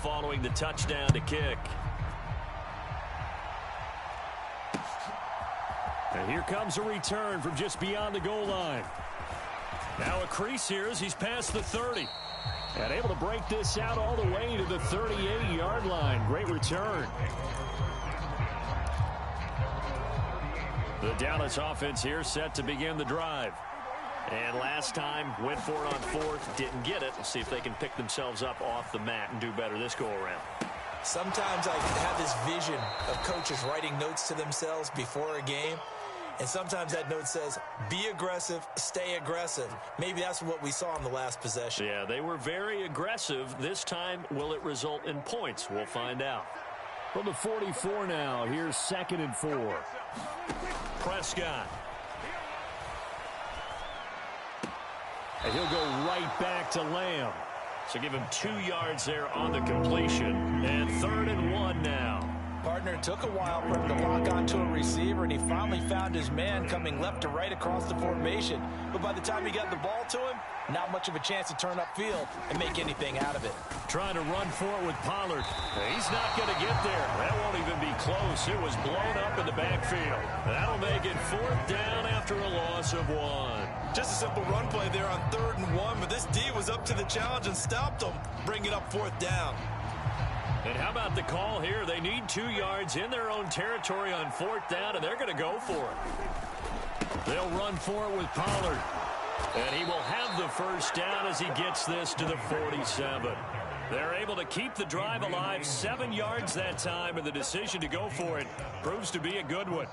following the touchdown to kick. And here comes a return from just beyond the goal line. Now a crease here as he's past the 30. And able to break this out all the way to the 38-yard line. Great return. The Dallas offense here set to begin the drive. And last time, went for it on fourth, didn't get it. We'll see if they can pick themselves up off the mat and do better this go-around. Sometimes I have this vision of coaches writing notes to themselves before a game. And sometimes that note says, be aggressive, stay aggressive. Maybe that's what we saw in the last possession. Yeah, they were very aggressive. This time, will it result in points? We'll find out. From the 44 now, here's 2nd and 4. Prescott. And he'll go right back to Lamb. So give him 2 yards there on the completion. And 3rd and 1 now. Partner, it took a while for him to lock onto a receiver, and he finally found his man coming left to right across the formation. But by the time he got the ball to him, not much of a chance to turn upfield and make anything out of it. Trying to run for it with Pollard. He's not going to get there. That won't even be close. It was blown up in the backfield. That'll make it 4th down after a loss of 1. Just a simple run play there on 3rd and 1, but this D was up to the challenge and stopped him, bringing up 4th down. And how about the call here? They need 2 yards in their own territory on 4th down, and they're going to go for it. They'll run for it with Pollard. And he will have the 1st down as he gets this to the 47. They're able to keep the drive alive, 7 yards that time, and the decision to go for it proves to be a good one.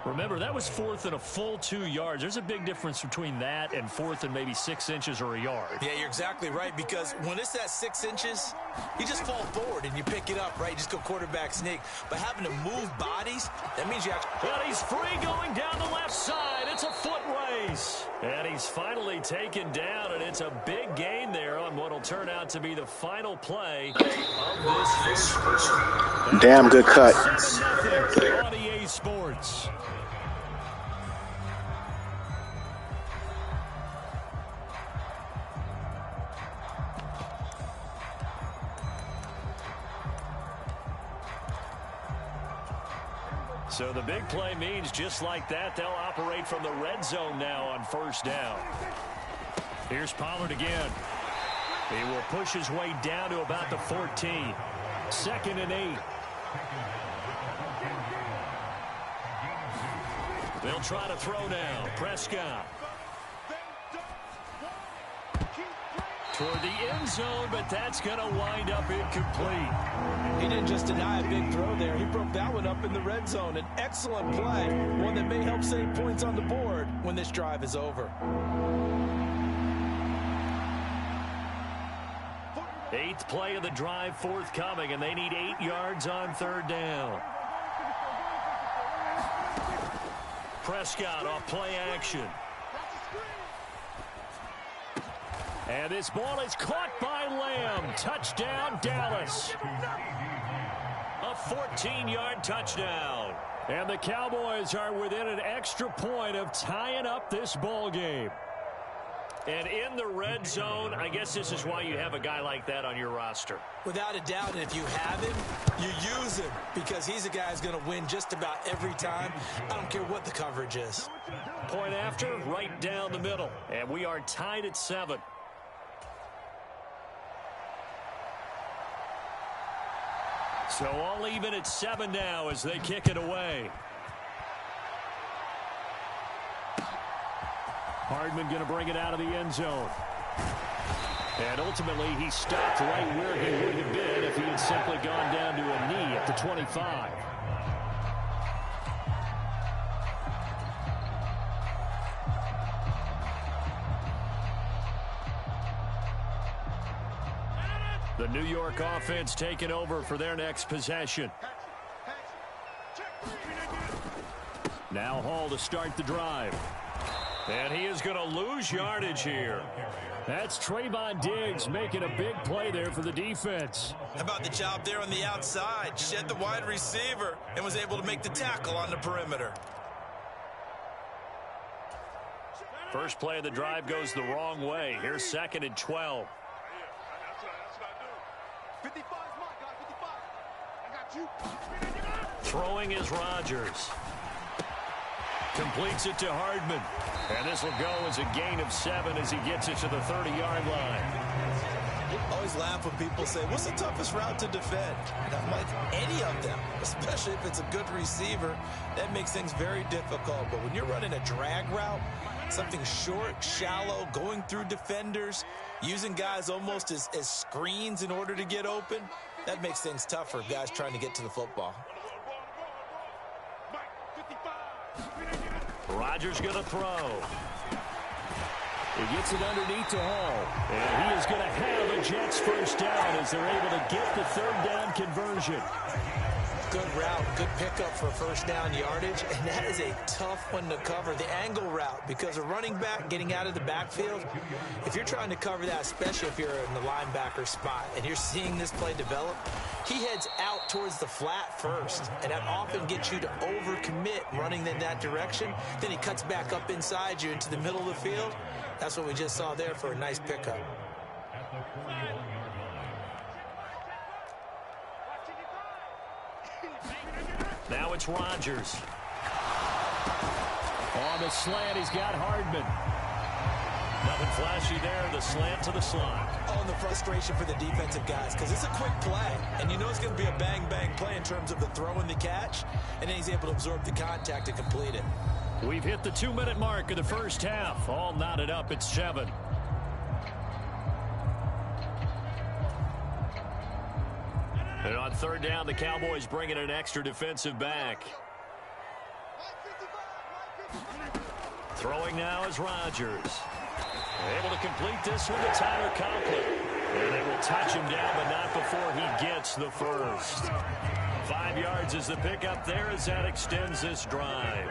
Remember, that was 4th and a full 2 yards. There's a big difference between that and 4th and maybe 6 inches or a yard. Yeah, you're exactly right, because when it's at 6 inches, you just fall forward and you pick it up, right? You just go quarterback sneak. But having to move bodies, that means you actually... And he's free going down the left side. It's a foot race. And he's finally taken down, and it's a big gain there on what will turn out to be the final play of this first. Damn good cut. 7-0 on EA Sports. So the big play means just like that, they'll operate from the red zone now on 1st down. Here's Pollard again. He will push his way down to about the 14. 2nd and 8. They'll try to throw now. Prescott. Toward the end zone, but that's going to wind up incomplete. He didn't just deny a big throw there. He broke that one up in the red zone. An excellent play, one that may help save points on the board when this drive is over. 8th play of the drive forthcoming, and they need 8 yards on 3rd down. Prescott off play action. And this ball is caught by Lamb. Touchdown, Dallas. A 14-yard touchdown. And the Cowboys are within an extra point of tying up this ball game. And in the red zone, I guess this is why you have a guy like that on your roster. Without a doubt, and if you have him, you use him, because he's a guy who's going to win just about every time. I don't care what the coverage is. Point after, right down the middle. And we are tied at 7. So all even at 7 now as they kick it away. Hardman going to bring it out of the end zone. And ultimately, he stopped right where he would have been if he had simply gone down to a knee at the 25. The New York offense taking over for their next possession. Now Hall to start the drive. And he is going to lose yardage here. That's Trayvon Diggs making a big play there for the defense. How about the job there on the outside? Shed the wide receiver and was able to make the tackle on the perimeter. First play of the drive goes the wrong way. Here's 2nd and 12. Throwing is Rodgers. Completes it to Hardman. And this will go as a gain of 7 as he gets it to the 30-yard line. Always laugh when people say, what's the toughest route to defend? And I'm like, any of them, especially if it's a good receiver, that makes things very difficult. But when you're running a drag route, something short, shallow, going through defenders, using guys almost as screens in order to get open, that makes things tough for guys trying to get to the football. Rodgers going to throw. He gets it underneath to Hall. And he is going to have a Jets first down as they're able to get the third down conversion. Good route, good pickup for first down yardage, and that is a tough one to cover, the angle route, because a running back getting out of the backfield, if you're trying to cover that, especially if you're in the linebacker spot and you're seeing this play develop, he heads out towards the flat first, and that often gets you to overcommit running in that direction. Then he cuts back up inside you into the middle of the field. That's what we just saw there for a nice pickup. Now it's Rodgers. On the slant, he's got Hardman. Nothing flashy there. The slant to the slot. Oh, and the frustration for the defensive guys, because it's a quick play, and you know it's going to be a bang-bang play in terms of the throw and the catch, and then he's able to absorb the contact and complete it. We've hit the 2-minute mark of the first half. All knotted up at 7. And on third down, the Cowboys bring in an extra defensive back. Throwing now is Rodgers. Able to complete this one to Tyler Conklin. And they will touch him down, but not before he gets the first. 5 yards is the pickup there as that extends this drive.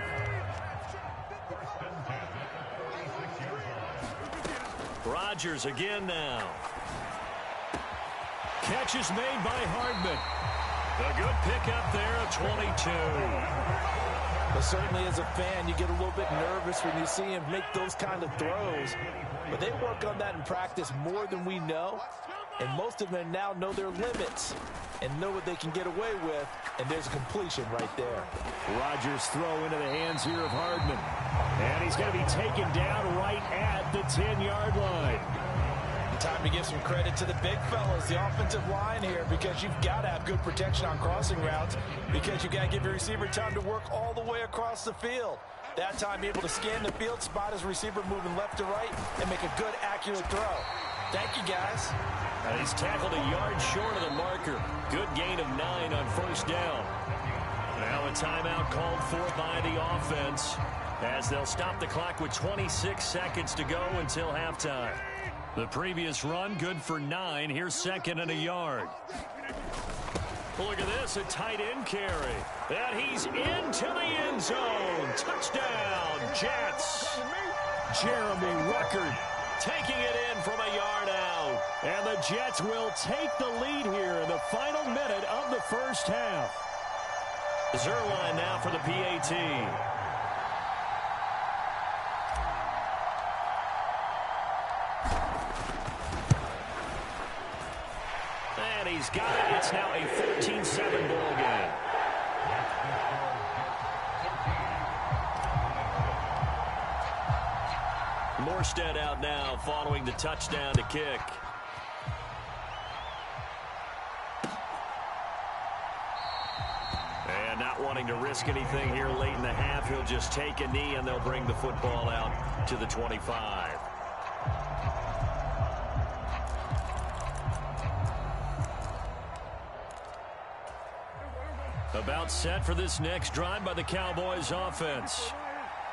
Rodgers again now. Catch is made by Hardman. A good pickup there of 22. But certainly as a fan, you get a little bit nervous when you see him make those kind of throws. But they work on that in practice more than we know. And most of them now know their limits and know what they can get away with. And there's a completion right there. Rodgers throw into the hands here of Hardman. And he's going to be taken down right at the 10-yard line. Time to give some credit to the big fellas, the offensive line here, because you've got to have good protection on crossing routes, because you've got to give your receiver time to work all the way across the field. That time, be able to scan the field, spot his receiver moving left to right, and make a good, accurate throw. Thank you, guys. And he's tackled a yard short of the marker. Good gain of 9 on first down. Now a timeout called for by the offense, as they'll stop the clock with 26 seconds to go until halftime. The previous run, good for 9. Here's second and a yard. Look at this, a tight end carry. And he's into the end zone. Touchdown, Jets. Jeremy Ruckert taking it in from a yard out. And the Jets will take the lead here in the final minute of the first half. Zuerlein now for the PAT. He's got it. It's now a 14-7 ball game. Morstead out now following the touchdown to kick. And not wanting to risk anything here late in the half, he'll just take a knee and they'll bring the football out to the 25. About set for this next drive by the Cowboys offense.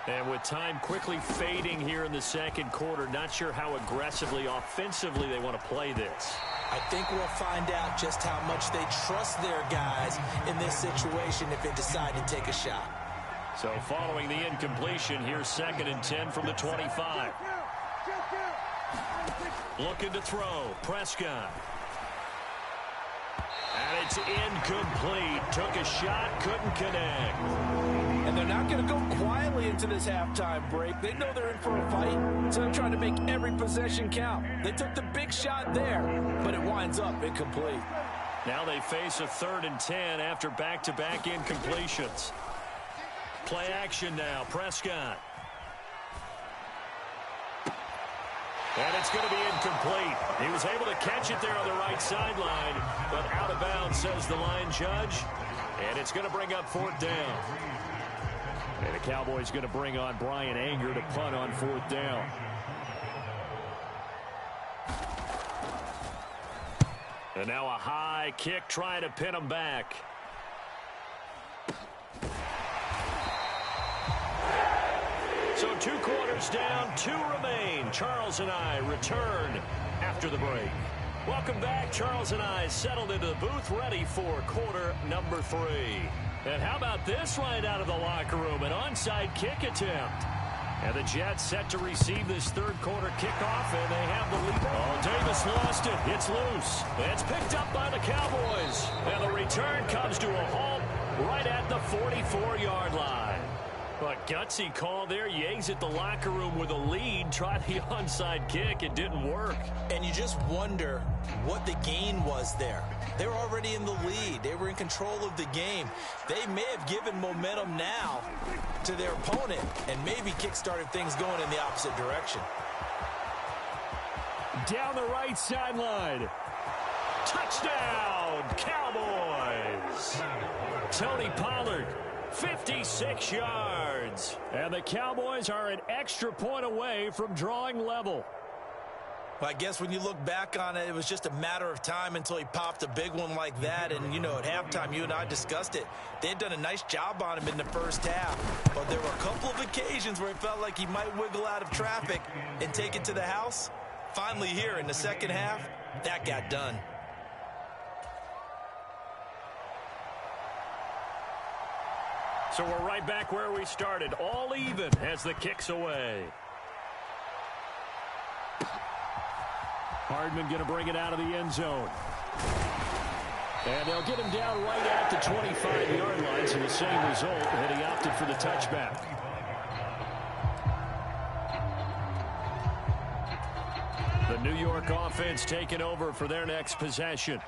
And with time quickly fading here in the second quarter, not sure how aggressively, offensively they want to play this. I think we'll find out just how much they trust their guys in this situation if they decide to take a shot. So following the incompletion, here's second and 10 from the 25. Looking to throw, Prescott. And it's incomplete. Took a shot, couldn't connect. And they're not going to go quietly into this halftime break. They know they're in for a fight, so they're trying to make every possession count. They took the big big shot there, but it winds up incomplete. Now they face a 3rd and 10 after back-to-back incompletions. Play action now, Prescott. And it's going to be incomplete. He was able to catch it there on the right sideline, but out of bounds, says the line judge. And it's going to bring up 4th down. And the Cowboys going to bring on Brian Anger to punt on 4th down. And now a high kick trying to pin him back. So 2 quarters down, 2 remain. Charles and I return after the break. Welcome back. Charles and I settled into the booth, ready for quarter number 3. And how about this right out of the locker room? An onside kick attempt. And the Jets set to receive this 3rd quarter kickoff, and they have the lead. Oh, Davis lost it. It's loose. It's picked up by the Cowboys. And the return comes to a halt right at the 44-yard line. But gutsy call there. You exit the locker room with a lead. Try the onside kick. It didn't work. And you just wonder what the gain was there. They were already in the lead. They were in control of the game. They may have given momentum now to their opponent and maybe kick-started things going in the opposite direction. Down the right sideline. Touchdown, Cowboys. Tony Pollard. 56 yards. And the Cowboys are an extra point away from drawing level. Well, I guess when you look back on it, it was just a matter of time until he popped a big one like that. And, you know, at halftime, you and I discussed it. They had done a nice job on him in the first half. But there were a couple of occasions where it felt like he might wiggle out of traffic and take it to the house. Finally here in the second half, that got done. So we're right back where we started, all even as the kick's away. Hardman going to bring it out of the end zone. And they'll get him down right at the 25-yard line, so the same result, and he opted for the touchback. The New York offense taking over for their next possession.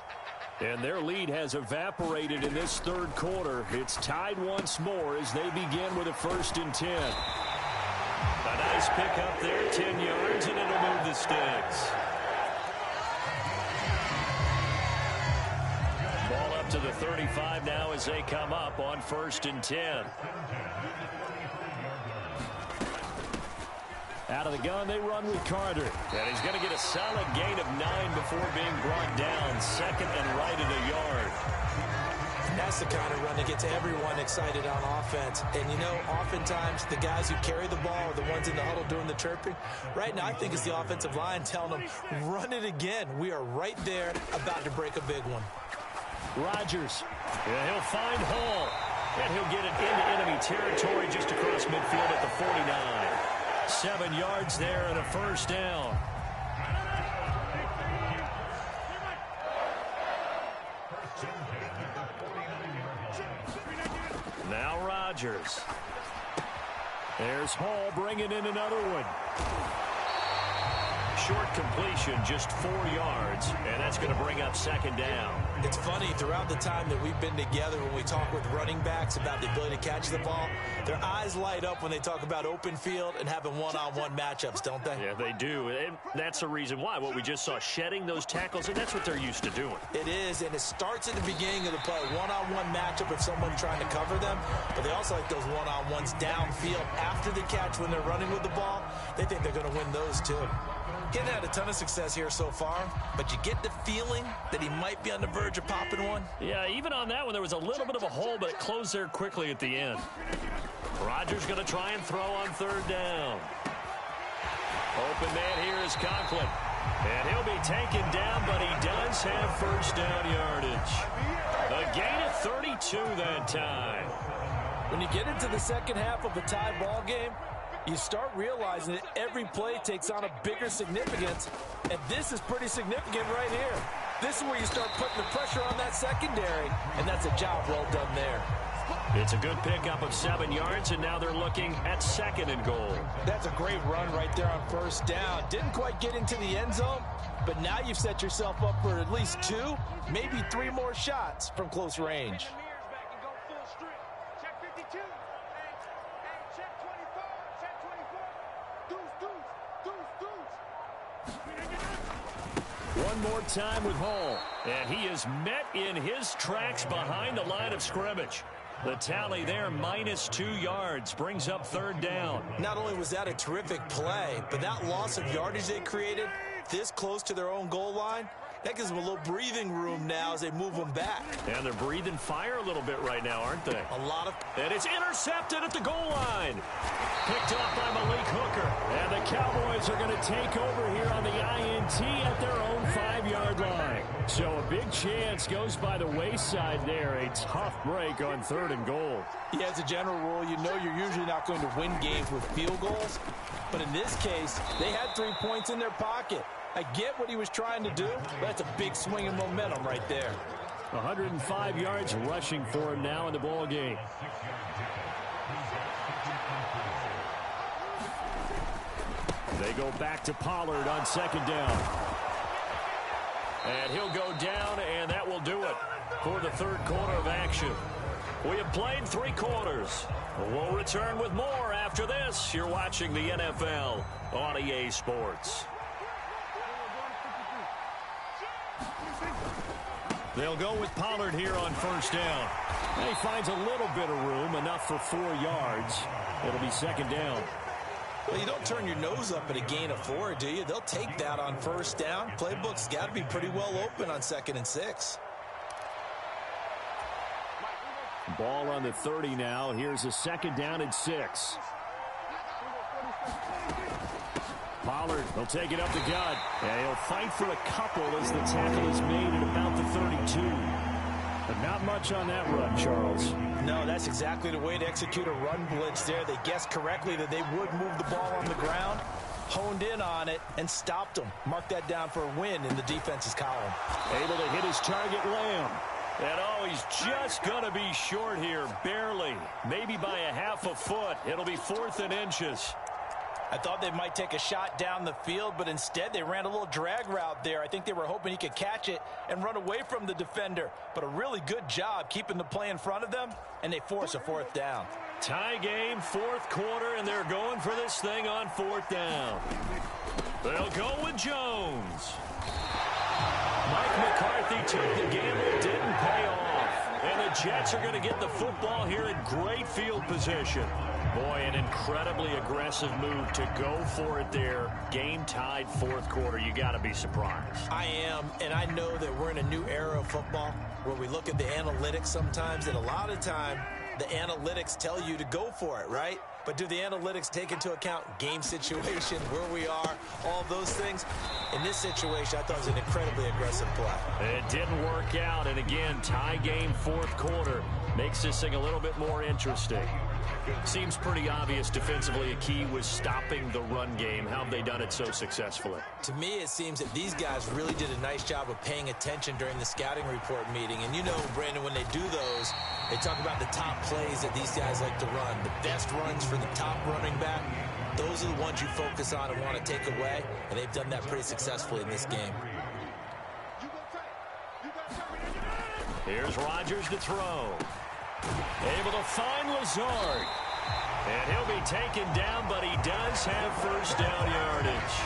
And their lead has evaporated in this 3rd quarter. It's tied once more as they begin with a 1st and 10. A nice pick up there, 10 yards, and it'll move the sticks. Ball up to the 35 now as they come up on 1st and 10. Out of the gun, they run with Carter. And he's going to get a solid gain of 9 before being brought down. 2nd and right at a yard. That's the kind of run that gets everyone excited on offense. And, you know, oftentimes the guys who carry the ball are the ones in the huddle doing the chirping. Right now, I think it's the offensive line telling them, run it again. We are right there about to break a big one. Rodgers. Yeah, he'll find Hall. And he'll get it into enemy territory just across midfield at the 49. 7 yards there and a 1st down. Now Rodgers. There's Hall bringing in another one. Short completion, just 4 yards, and that's going to bring up 2nd down. It's funny, throughout the time that we've been together, when we talk with running backs about the ability to catch the ball, their eyes light up when they talk about open field and having one-on-one matchups, don't they? Yeah, they do, and that's the reason why. What we just saw, shedding those tackles, and that's what they're used to doing. It is, and it starts at the beginning of the play, one-on-one matchup with someone trying to cover them, but they also like those one-on-ones downfield after the catch when they're running with the ball. They think they're going to win those, too. He hasn't had a ton of success here so far, but you get the feeling that he might be on the verge of popping one. Yeah, even on that one, there was a little bit of a hole, but it closed there quickly at the end. Rodgers going to try and throw on 3rd down. Open man here is Conklin. And he'll be taken down, but he does have 1st down yardage. A gain of 32 that time. When you get into the second half of a tie ball game, you start realizing that every play takes on a bigger significance, and this is pretty significant right here. This is where you start putting the pressure on that secondary, and that's a job well done there. It's a good pickup of 7 yards, and now they're looking at 2nd and goal. That's a great run right there on 1st down. Didn't quite get into the end zone, But now you've set yourself up for at least 2, maybe 3 more shots from close range. One more time with Hall. And he is met in his tracks behind the line of scrimmage. The tally there, -2 yards, brings up 3rd down. Not only was that a terrific play, but that loss of yardage they created this close to their own goal line, that gives them a little breathing room now as they move them back. And they're breathing fire a little bit right now, aren't they? A lot of... And it's intercepted at the goal line. Picked off by Malik Hooker. And the Cowboys are going to take over here on the INT at their own 5-yard line. So a big chance goes by the wayside there. A tough break on 3rd and goal. Yeah, as a general rule, you know you're usually not going to win games with field goals. But in this case, they had 3 points in their pocket. I get what he was trying to do, but that's a big swing of momentum right there. 105 yards rushing for him now in the ball game. They go back to Pollard on 2nd down. And he'll go down, and that will do it for the 3rd quarter of action. We have played 3 quarters. We'll return with more after this. You're watching the NFL on EA Sports. They'll go with Pollard here on 1st down. And he finds a little bit of room, enough for 4 yards. It'll be 2nd down. Well, you don't turn your nose up at a gain of 4, do you? They'll take that on 1st down. Playbook's got to be pretty well open on 2nd and 6. Ball on the 30 now. Here's a 2nd down and 6. Pollard will take it up the gut. And he'll fight for a couple as the tackle is made at about the 32. But not much on that run, Charles. No, that's exactly the way to execute a run blitz there. They guessed correctly that they would move the ball on the ground, honed in on it, and stopped them. Mark that down for a win in the defense's column. Able to hit his target, Lamb. And oh, he's just going to be short here, barely. Maybe by a half a foot. It'll be 4th and inches. I thought they might take a shot down the field, but instead they ran a little drag route there. I think they were hoping he could catch it and run away from the defender. But a really good job keeping the play in front of them, and they force a 4th down. Tie game, 4th quarter, and they're going for this thing on 4th down. They'll go with Jones. Mike McCarthy took the gamble, didn't pay off. And the Jets are going to get the football here in great field position. Boy, an incredibly aggressive move to go for it there. Game tied 4th quarter. You got to be surprised. I am, and I know that we're in a new era of football where we look at the analytics sometimes, and a lot of time the analytics tell you to go for it, right? But do the analytics take into account game situation, where we are, all those things? In this situation, I thought it was an incredibly aggressive play. It didn't work out, and again, tie game 4th quarter makes this thing a little bit more interesting. Seems pretty obvious defensively a key was stopping the run game. How have they done it so successfully? To me, it seems that these guys really did a nice job of paying attention during the scouting report meeting. And you know, Brandon, when they do those, they talk about the top plays that these guys like to run. The best runs for the top running back. Those are the ones you focus on and want to take away. And they've done that pretty successfully in this game. Here's Rodgers to throw. Able to find Lazard. And he'll be taken down, but he does have 1st down yardage.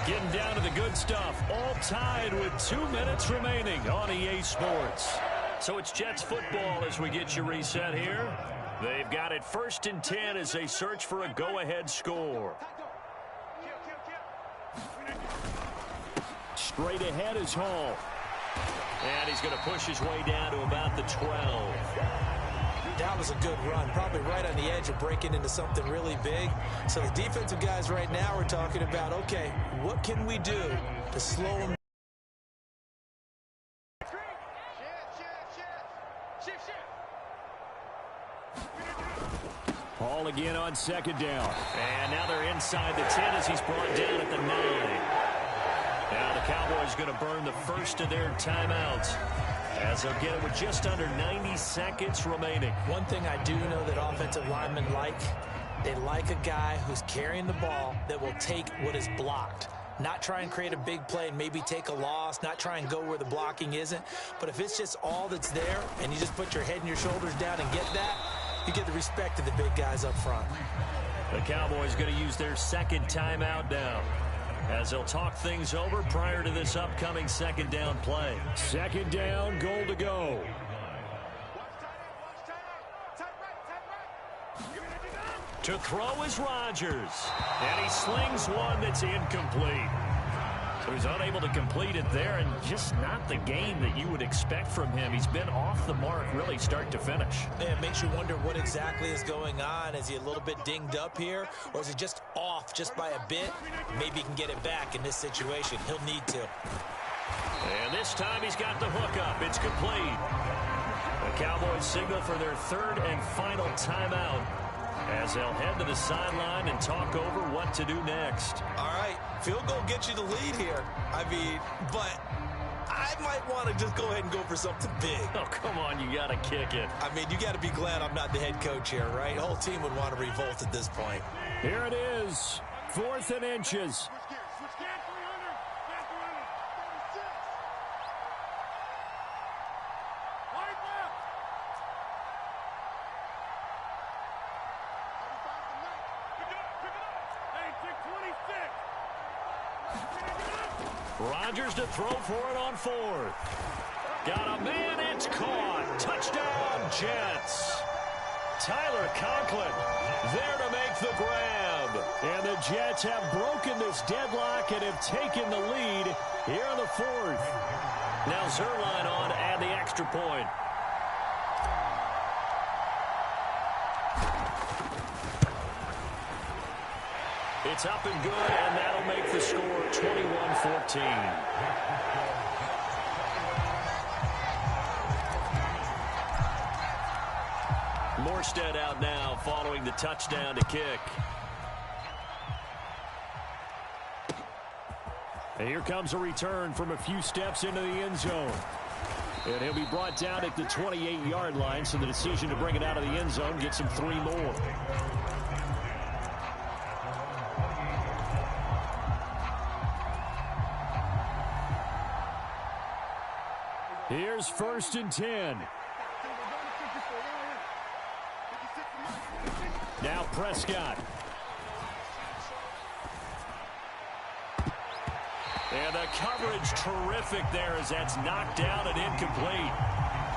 Getting down to the good stuff. All tied with 2 minutes remaining on EA Sports. So it's Jets football as we get you reset here. They've got it 1st and 10 as they search for a go-ahead score. Straight ahead is Hall. And he's going to push his way down to about the 12. That was a good run, probably right on the edge of breaking into something really big. So the defensive guys right now are talking about, okay, what can we do to slow him? Hall again on 2nd down. And now they're inside the 10 as he's brought down at the 9. Now the Cowboys going to burn the first of their timeouts as they'll get it with just under 90 seconds remaining. One thing I do know that offensive linemen like, they like a guy who's carrying the ball that will take what is blocked. not try and create a big play and maybe take a loss, not try and go where the blocking isn't. But if it's just all that's there and you just put your head and your shoulders down and get that, you get the respect of the big guys up front. The Cowboys going to use their second timeout now, as they'll talk things over prior to this upcoming second down play. Second down, goal to go. To throw is Rodgers, and he slings one that's incomplete. So he's unable to complete it there, and just not the game that you would expect from him. He's been off the mark really start to finish. Yeah, it makes you wonder what exactly is going on. Is he a little bit dinged up here, or is he just off just by a bit? Maybe he can get it back in this situation. He'll need to. And this time he's got the hook up. It's complete. The Cowboys signal for their third and final timeout, as they'll head to the sideline and talk over what to do next. All right, field goal gets you the lead here. I mean, but I might want to just go ahead and go for something big. Oh, come on, you got to kick it. I mean, you got to be glad I'm not the head coach here, right? The whole team would want to revolt at this point. Here it is, 4th and inches. Rodgers to throw for it on 4th. Got a man, it's caught. Touchdown, Jets. Tyler Conklin there to make the grab. And the Jets have broken this deadlock and have taken the lead here in the 4th. Now Zuerlein on to add the extra point. It's up and good, and that'll make the score 21-14. Morstead out now following the touchdown to kick. And here comes a return from a few steps into the end zone. And he'll be brought down at the 28-yard line, so the decision to bring it out of the end zone gets him 3 more. Here's 1st and 10. Now Prescott. And the coverage terrific there as that's knocked down and incomplete.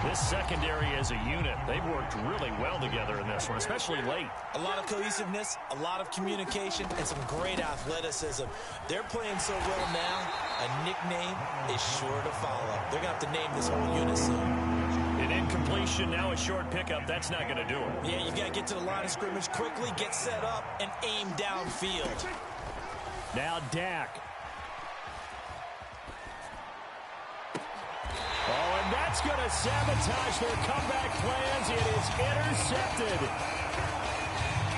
This secondary as a unit, they've worked really well together in this one, especially late. A lot of cohesiveness, a lot of communication, and some great athleticism. They're playing so well now, a nickname is sure to follow. They're going to have to name this whole unit soon. An incompletion, now a short pickup. That's not going to do it. Yeah, you got to get to the line of scrimmage quickly, get set up, and aim downfield. Now Dak. Oh, and that's going to sabotage their comeback plans. It is intercepted.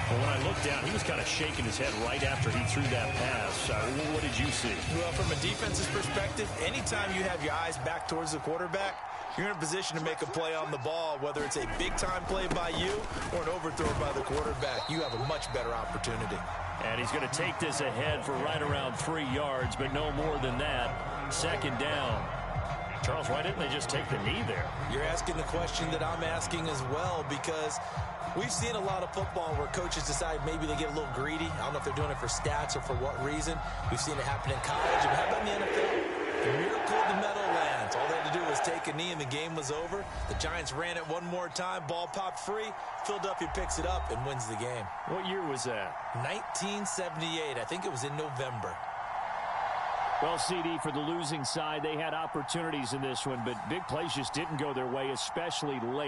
Well, when I looked down, he was kind of shaking his head right after he threw that pass. What did you see? Well, from a defense's perspective, anytime you have your eyes back towards the quarterback, you're in a position to make a play on the ball, whether it's a big-time play by you or an overthrow by the quarterback. You have a much better opportunity. And he's going to take this ahead for right around 3 yards, but no more than that. 2nd down. Charles, why didn't they just take the knee there? You're asking the question that I'm asking as well, because we've seen a lot of football where coaches decide maybe they get a little greedy. I don't know if they're doing it for stats or for what reason. We've seen it happen in college. And how about in the NFL? The miracle of the Meadowlands. All they had to do was take a knee and the game was over. The Giants ran it one more time. Ball popped free. Philadelphia picks it up and wins the game. What year was that? 1978. I think it was in November. Well, CD, for the losing side, they had opportunities in this one, but big plays just didn't go their way, especially late.